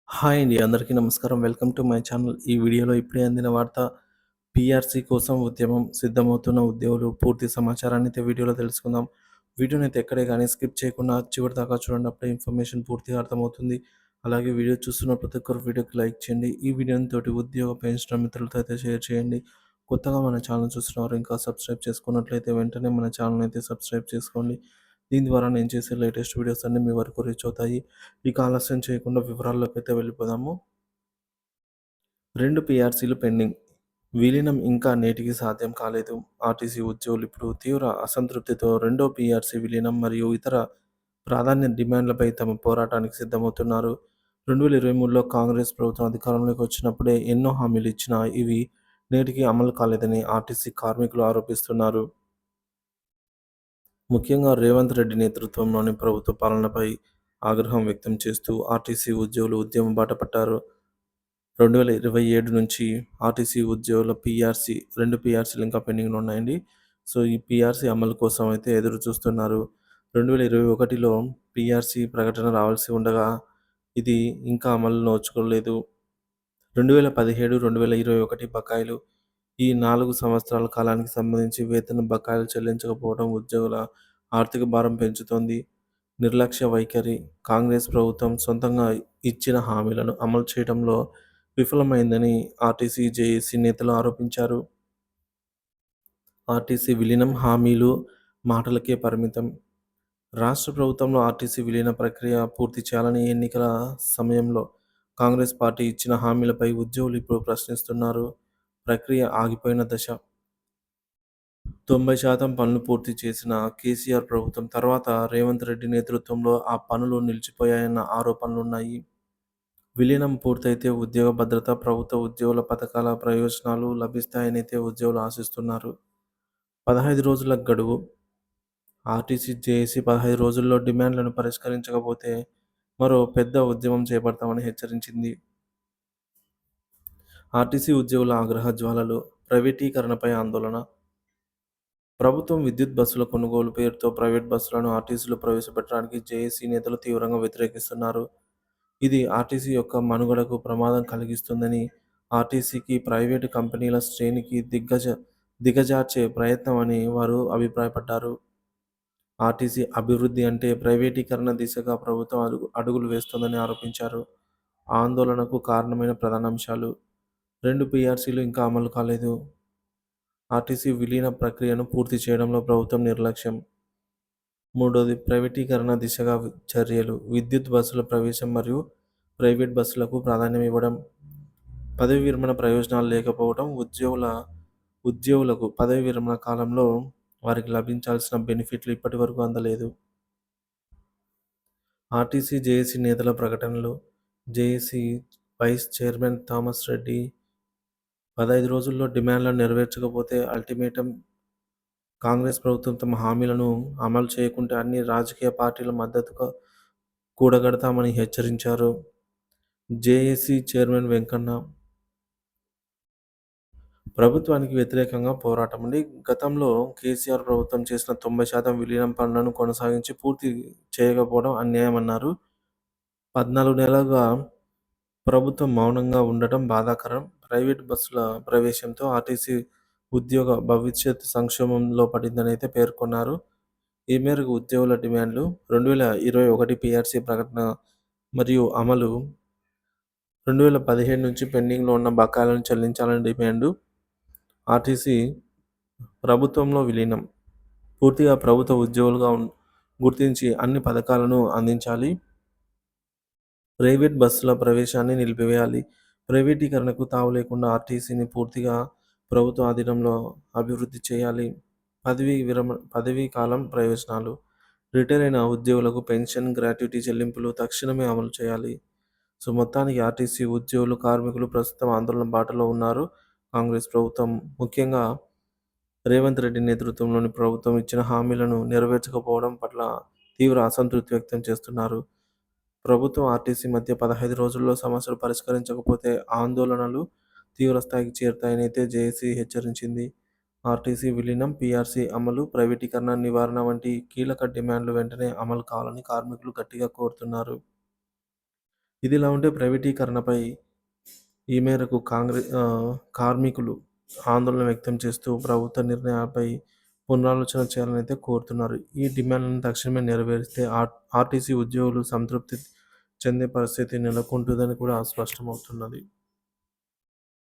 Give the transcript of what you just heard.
Hi అండి. అందరికీ నమస్కారం. Welcome to my channel. ఈ వీడియోలో ఇప్పుడే అందిన వార్త పీఆర్సీ కోసం ఉద్యమం సిద్ధమవుతున్న ఉద్యోగులు పూర్తి సమాచారాన్ని అయితే వీడియోలో తెలుసుకుందాం. వీడియోనైతే ఎక్కడే గానీ స్కిప్ చేయకుండా చివరిదాకా చూడండి. అప్పుడే ఇన్ఫర్మేషన్ పూర్తిగా అర్థమవుతుంది. అలాగే వీడియో చూస్తున్న ప్రతి ఒక్కరు వీడియోకి లైక్ చేయండి. ఈ వీడియోని తోటి ఉద్యోగ పెన్షన్ మిత్రులతో అయితే షేర్ చేయండి. కొత్తగా మన ఛానల్ చూస్తున్నవారు ఇంకా సబ్స్క్రైబ్ చేసుకున్నట్లయితే వెంటనే మన ఛానల్ అయితే సబ్స్క్రైబ్ చేసుకోండి. దీని ద్వారా నేను చేసే లేటెస్ట్ వీడియోస్ అన్నీ మీ వరకు రీచ్ అవుతాయి. ఇక ఆలస్యం చేయకుండా వివరాల్లోకైతే వెళ్ళిపోదాము. 2 పీఆర్సీలు పెండింగ్. విలీనం ఇంకా నేటికి సాధ్యం కాలేదు. ఆర్టీసీ ఉద్యోగులు ఇప్పుడు తీవ్ర అసంతృప్తితో రెండో పీఆర్సీ విలీనం మరియు ఇతర ప్రాధాన్య డిమాండ్లపై తమ పోరాటానికి సిద్ధమవుతున్నారు. 2023లో కాంగ్రెస్ ప్రభుత్వం అధికారంలోకి వచ్చినప్పుడే ఎన్నో హామీలు ఇచ్చినా ఇవి నేటికి అమలు కాలేదని ఆర్టీసీ కార్మికులు ఆరోపిస్తున్నారు. ముఖ్యంగా రేవంత్ రెడ్డి నేతృత్వంలోని ప్రభుత్వ పాలనపై ఆగ్రహం వ్యక్తం చేస్తూ ఆర్టీసీ ఉద్యోగులు ఉద్యమం బాట పట్టారు. 2027 నుంచి ఆర్టీసీ ఉద్యోగుల పీఆర్సీ 2 పీఆర్సీలు ఇంకా పెండింగ్‌లో ఉన్నాయండి. సో, ఈ పీఆర్సీ అమలు కోసం అయితే ఎదురు చూస్తున్నారు. 2021లో పీఆర్సీ ప్రకటన రావాల్సి ఉండగా ఇది ఇంకా అమలు నోచుకోలేదు. 2017, 2021 బకాయిలు ఈ 4 సంవత్సరాల కాలానికి సంబంధించి వేతన బకాయిలు చెల్లించకపోవడం ఉద్యోగుల ఆర్థిక భారం పెంచుతోంది. నిర్లక్ష్య వైఖరి కాంగ్రెస్ ప్రభుత్వం సొంతంగా ఇచ్చిన హామీలను అమలు చేయడంలో విఫలమైందని ఆర్టీసీ, జేఏసీ నేతలు ఆరోపించారు. ఆర్టీసీ విలీనం హామీలు మాటలకే పరిమితం. రాష్ట్ర ప్రభుత్వంలో ఆర్టీసీ విలీన ప్రక్రియ పూర్తి చేయాలని ఎన్నికల సమయంలో కాంగ్రెస్ పార్టీ ఇచ్చిన హామీలపై ఉద్యోగులు ఇప్పుడు ప్రశ్నిస్తున్నారు. ప్రక్రియ ఆగిపోయిన దశ. 90% పనులు పూర్తి చేసిన కేసీఆర్ ప్రభుత్వం తర్వాత రేవంత్ రెడ్డి నేతృత్వంలో ఆ పనులు నిలిచిపోయాయన్న ఆరోపణలున్నాయి. విలీనం పూర్తయితే ఉద్యోగ భద్రత, ప్రభుత్వ ఉద్యోగుల పథకాల ప్రయోజనాలు లభిస్తాయనైతే ఉద్యోగులు ఆశిస్తున్నారు. 15 రోజుల గడువు. ఆర్టీసీ, జేఏసీ 15 రోజుల్లో డిమాండ్లను పరిష్కరించకపోతే మరో పెద్ద ఉద్యమం చేపడతామని హెచ్చరించింది. ఆర్టీసీ ఉద్యోగుల ఆగ్రహ జ్వాలలు. ప్రైవేటీకరణపై ఆందోళన. ప్రభుత్వం విద్యుత్ బస్సుల కొనుగోలు పేరుతో ప్రైవేట్ బస్సులను ఆర్టీసీలో ప్రవేశపెట్టడానికి జేఏసీ నేతలు తీవ్రంగా వ్యతిరేకిస్తున్నారు. ఇది ఆర్టీసీ యొక్క మనుగడకు ప్రమాదం కలిగిస్తుందని, ఆర్టీసీకి ప్రైవేటు కంపెనీల శ్రేణికి దిగజార్చే ప్రయత్నమని వారు అభిప్రాయపడ్డారు. ఆర్టీసీ అభివృద్ధి అంటే ప్రైవేటీకరణ దిశగా ప్రభుత్వం అడుగులు వేస్తోందని ఆరోపించారు. ఆందోళనకు కారణమైన ప్రధాన అంశాలు. 2 పీఆర్సీలు ఇంకా అమలు కాలేదు. ఆర్టీసీ విలీన ప్రక్రియను పూర్తి చేయడంలో ప్రభుత్వం నిర్లక్ష్యం. మూడోది ప్రైవేటీకరణ దిశగా చర్యలు. విద్యుత్ బస్సుల ప్రవేశం మరియు ప్రైవేట్ బస్సులకు ప్రాధాన్యం ఇవ్వడం. పదవీ విరమణ ప్రయోజనాలు లేకపోవడం. ఉద్యోగులకు పదవీ విరమణ కాలంలో వారికి లభించాల్సిన బెనిఫిట్లు ఇప్పటివరకు అందలేదు. ఆర్టీసీ, జేఏసీ నేతల ప్రకటనలు. JAC vice chairman Thomas Reddy 15 రోజుల్లో డిమాండ్లను నెరవేర్చకపోతే అల్టిమేటం. కాంగ్రెస్ ప్రభుత్వం తమ హామీలను అమలు చేయకుంటే అన్ని రాజకీయ పార్టీల మద్దతుగా కూడగడతామని హెచ్చరించారు. జేఏసీ చైర్మన్ వెంకన్న ప్రభుత్వానికి వ్యతిరేకంగా పోరాటం అండి. గతంలో కేసీఆర్ ప్రభుత్వం చేసిన 90% విలీనం పనులను కొనసాగించి పూర్తి చేయకపోవడం అన్యాయమన్నారు. 14 నెలలుగా ప్రభుత్వం మౌనంగా ఉండటం బాధాకరం. ప్రైవేట్ బస్సుల ప్రవేశంతో ఆర్టీసీ ఉద్యోగ భవిష్యత్ సంక్షోభంలో పడిందని అయితే పేర్కొన్నారు. ఈ మేరకు ఉద్యోగుల డిమాండ్లు. 2021 పీఆర్సీ ప్రకటన మరియు అమలు. 2017 నుంచి పెండింగ్లో ఉన్న బకాయిలను చెల్లించాలని డిమాండు. ఆర్టీసీ ప్రభుత్వంలో విలీనం. పూర్తిగా ప్రభుత్వ ఉద్యోగులుగా గుర్తించి అన్ని పథకాలను అందించాలి. ప్రైవేట్ బస్సుల ప్రవేశాన్ని నిలిపివేయాలి. ప్రైవేటీకరణకు తావు లేకుండా ఆర్టీసీని పూర్తిగా ప్రభుత్వ ఆధీనంలో అభివృద్ధి చేయాలి. పదవీ కాలం ప్రయోజనాలు. రిటైర్ అయిన ఉద్యోగులకు పెన్షన్, గ్రాట్యుటీ చెల్లింపులు తక్షణమే అమలు చేయాలి. సో, మొత్తానికి ఆర్టీసీ ఉద్యోగులు, కార్మికులు ప్రస్తుతం ఆందోళన బాటలో ఉన్నారు. కాంగ్రెస్ ప్రభుత్వం, ముఖ్యంగా రేవంత్ రెడ్డి నేతృత్వంలోని ప్రభుత్వం ఇచ్చిన హామీలను నెరవేర్చకపోవడం పట్ల తీవ్ర అసంతృప్తి వ్యక్తం చేస్తున్నారు. ప్రభుత్వం, ఆర్టీసీ మధ్య 15 రోజుల్లో సమస్యలు పరిష్కరించకపోతే ఆందోళనలు తీవ్రస్థాయికి చేరుతాయని అయితే జేఏసీ హెచ్చరించింది. ఆర్టీసీ విలీనం, పీఆర్సీ అమలు, ప్రైవేటీకరణ నివారణ వంటి కీలక డిమాండ్లు వెంటనే అమలు కావాలని కార్మికులు గట్టిగా కోరుతున్నారు. ఇదిలా ఉంటే ప్రైవేటీకరణపై ఈ మేరకు కార్మికులు ఆందోళన వ్యక్తం చేస్తూ ప్రభుత్వ నిర్ణయాలపై పునరాలోచన చేయాలని అయితే కోరుతున్నారు. ఈ డిమాండ్లను తక్షణమే నెరవేరిస్తే ఆర్టీసీ ఉద్యోగులు సంతృప్తి చెందే పరిస్థితి నెలకొంటుందని కూడా స్పష్టమవుతున్నది.